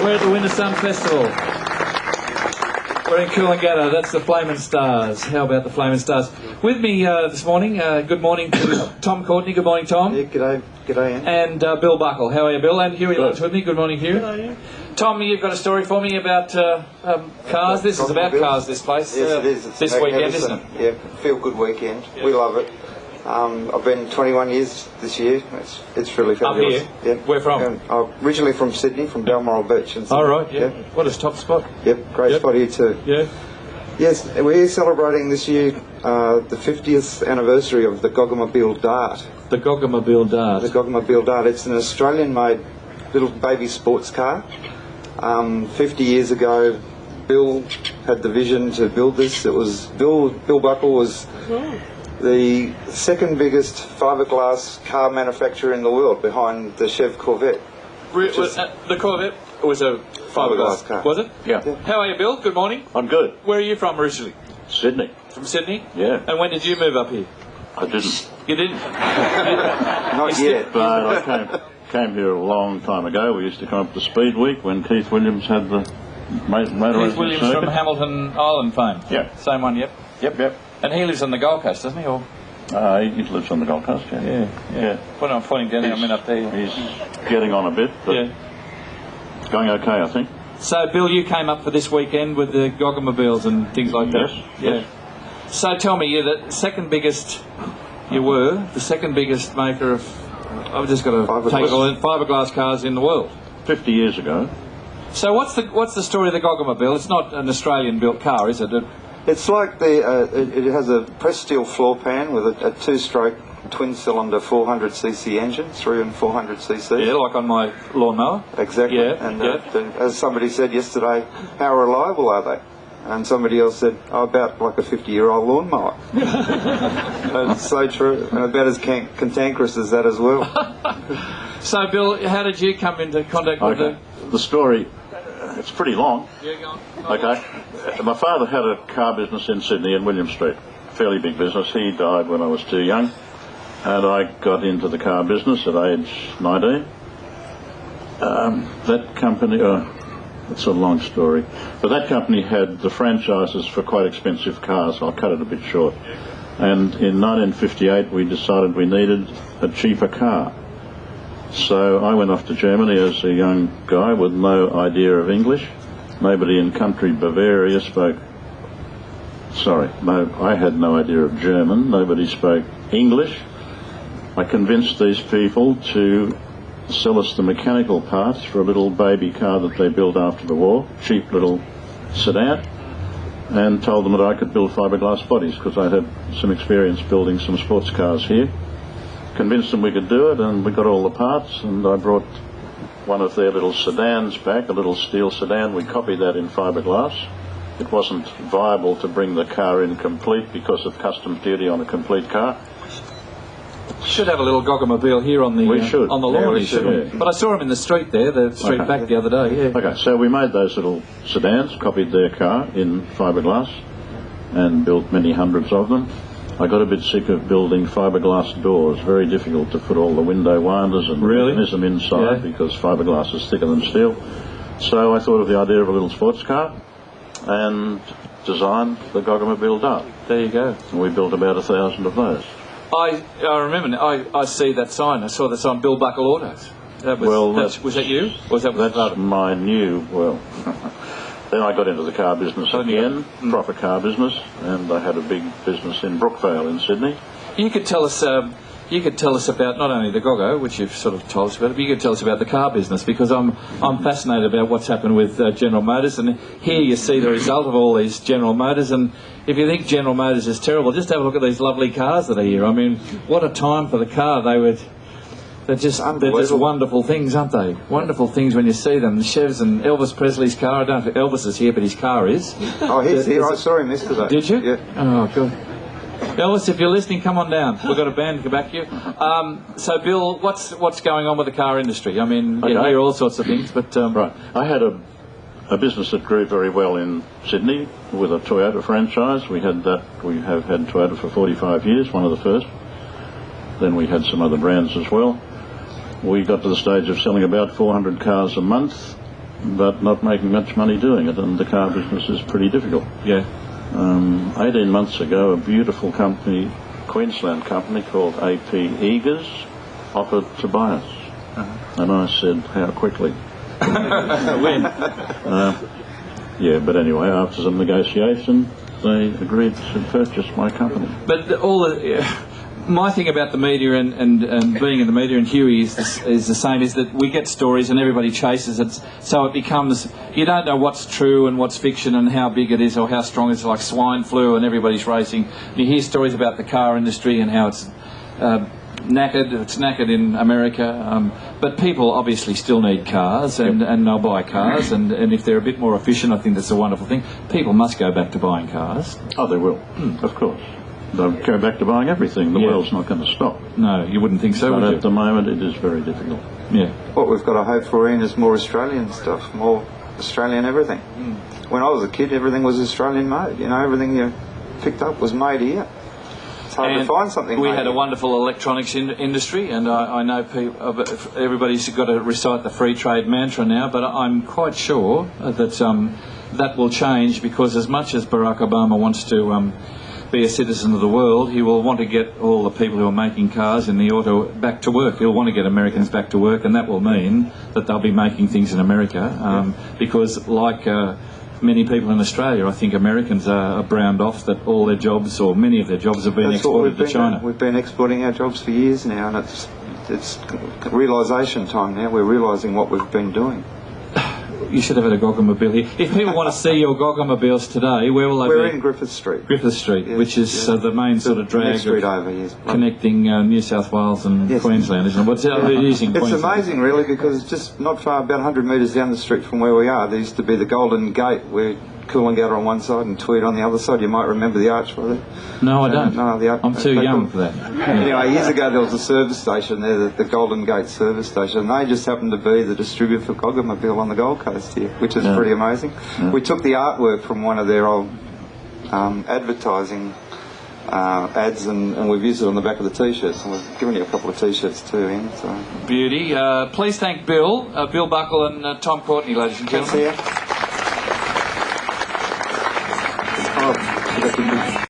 We're at the Wintersun Festival. We're in Coolangatts. That's the Flaming Stars. How about the Flaming Stars? With me this morning, good morning to Tom Courtney. Good morning, Tom. Yeah, g'day. And Bill Buckle. How are you, Bill? And Huey Lunch with me. Good morning, Huey. G'day. Tom, you've got a story for me about cars. This is about cars, this place. Yes, it is. It's this weekend, isn't it? Yeah, feel-good weekend. Yeah. We love it. I've been 21 years this year. It's really fabulous. Up here? Yeah. Where from? Originally from Sydney, from Balmoral Beach. In Sydney. Oh, right, yeah. What a top spot. Yep, great spot here too. Yeah. Yes, we're celebrating this year the 50th anniversary of the Goggomobil Dart. The Goggomobil Dart. The Goggomobil Dart. It's an Australian-made little baby sports car. 50 years ago, Bill had the vision to build this. It was Bill Buckle was the second biggest fiberglass car manufacturer in the world, behind the Chev Corvette. The Corvette was a fiberglass car. Was it? Yeah. How are you, Bill? Good morning. I'm good. Where are you from originally? Sydney. From Sydney? Yeah. And when did you move up here? I didn't. You didn't? Not yet. But I came here a long time ago. We used to come up to Speed Week when Keith Williams had the motor racing Keith Williams circuit. from Hamilton Island fame? Yeah. Same one, yep. Yep. And he lives on the Gold Coast, doesn't he? Or? He lives on the Gold Coast, yeah. Yeah. When I'm pointing down here, I'm up there. He's getting on a bit, but it's going okay, I think. So, Bill, you came up for this weekend with the Goggomobiles and things like that? Yes. So tell me, you're the second biggest maker of, I've just got to take all in, fiberglass cars in the world. 50 years ago. So what's the story of the Goggomobil? It's not an Australian-built car, is it? It's like it has a pressed steel floor pan with a two-stroke twin-cylinder 400cc engine, 3 and 400cc. Yeah, like on my lawnmower. Exactly. Yeah. And as somebody said yesterday, how reliable are they? And somebody else said, about like a 50-year-old lawnmower. That's so true. And about as cantankerous as that as well. So, Bill, how did you come into contact with the story? It's pretty long. Yeah, go on. Okay. My father had a car business in Sydney in William Street. Fairly big business. He died when I was too young. And I got into the car business at age 19. That company... it's a long story. But that company had the franchises for quite expensive cars. I'll cut it a bit short. And in 1958 we decided we needed a cheaper car. So I went off to Germany as a young guy with no idea of English. Nobody in country Bavaria spoke... I had no idea of German. Nobody spoke English. I convinced these people to sell us the mechanical parts for a little baby car that they built after the war, cheap little sedan, and told them that I could build fiberglass bodies because I had some experience building some sports cars here. Convinced them we could do it, and we got all the parts, and I brought one of their little sedans back, a little steel sedan. We copied that in fiberglass. It wasn't viable to bring the car in complete because of customs duty on a complete car. Should have a little Goggomobil here on the on the lawn. We should. But I saw him in the street there, the street back the other day. Yeah. Okay, so we made those little sedans, copied their car in fiberglass, and built many hundreds of them. I got a bit sick of building fiberglass doors. Very difficult to put all the window winders and mechanism inside because fiberglass is thicker than steel. So I thought of the idea of a little sports car and designed the Goggomobil Dart. There you go. And we built about 1,000 of those. I remember. I see that sign. I saw that sign. Bill Buckle Autos. Was that you? Or was that that's my new? Well, then I got into the car business again, proper car business, and I had a big business in Brookvale in Sydney. You could tell us. You could tell us about not only the Goggo, which you've sort of told us about, but you could tell us about the car business, because I'm fascinated about what's happened with General Motors, and here you see the result of all these General Motors. And if you think General Motors is terrible, just have a look at these lovely cars that are here. I mean, what a time for the car. They're just wonderful things, aren't they? Wonderful things when you see them. The Chevs and Elvis Presley's car. I don't know if Elvis is here, but his car is. Oh, he's here. I saw him yesterday. Did you? Yeah. Oh, good. Elvis, if you're listening, come on down. We've got a band to go back you. So, Bill, what's going on with the car industry? I mean, you hear all sorts of things, but... Right. I had a business that grew very well in Sydney with a Toyota franchise. We have had Toyota for 45 years, one of the first. Then we had some other brands as well. We got to the stage of selling about 400 cars a month but not making much money doing it, and the car business is pretty difficult. Yeah. 18 months ago, a beautiful company, Queensland company called AP Eagers, offered to buy us. And I said, how quickly? When? Yeah, but anyway, after some negotiation, they agreed to purchase my company. But my thing about the media and being in the media, and Huey is the same, is that we get stories and everybody chases it, so it becomes, you don't know what's true and what's fiction and how big it is or how strong it is, like swine flu and everybody's racing. You hear stories about the car industry and how it's knackered in America, but people obviously still need cars, and they'll buy cars, and if they're a bit more efficient, I think that's a wonderful thing. People must go back to buying cars. Oh, they will, of course. They'll go back to buying everything. The world's not going to stop. No, you wouldn't think so, But would you? at the moment, it is very difficult. Yeah. What we've got to hope for, Ian, is more Australian stuff, more Australian everything. When I was a kid, everything was Australian made. You know, everything you picked up was made here. It's hard to find something We made had a here. wonderful electronics industry, and I know everybody's got to recite the free trade mantra now, but I'm quite sure that that will change, because as much as Barack Obama wants to be a citizen of the world, he will want to get all the people who are making cars in the auto back to work. He'll want to get Americans back to work, and that will mean that they'll be making things in America, because like many people in Australia, I think Americans are browned off that all their jobs, or many of their jobs, have been exported to China. We've been exporting our jobs for years now, and it's realisation time now. We're realising what we've been doing. You should have had a Goggomobil here. If people want to see your Goggomobiles today, where will they be? We're in Griffith Street. Griffith Street, Yes, which is the main sort of drag Next street of over, yes. connecting New South Wales and Yes. Queensland, isn't it? What's it is in It's Queensland? amazing, really, because just not far, about 100 metres down the street from where we are, there used to be the Golden Gate, where Coolangatts on one side and Tweed on the other side. You might remember the arch, was it? No, I don't. No, I'm too young for that. Anyway, years ago there was a service station there, the Golden Gate service station, and they just happened to be the distributor for Goggomobil on the Gold Coast here, which is pretty amazing. We took the artwork from one of their old advertising ads, and we've used it on the back of the T-shirts, and we've given you a couple of T-shirts too, Ian. So. Beauty. Please thank Bill Buckle and Tom Courtney, ladies and Thanks, gentlemen. here. Oh,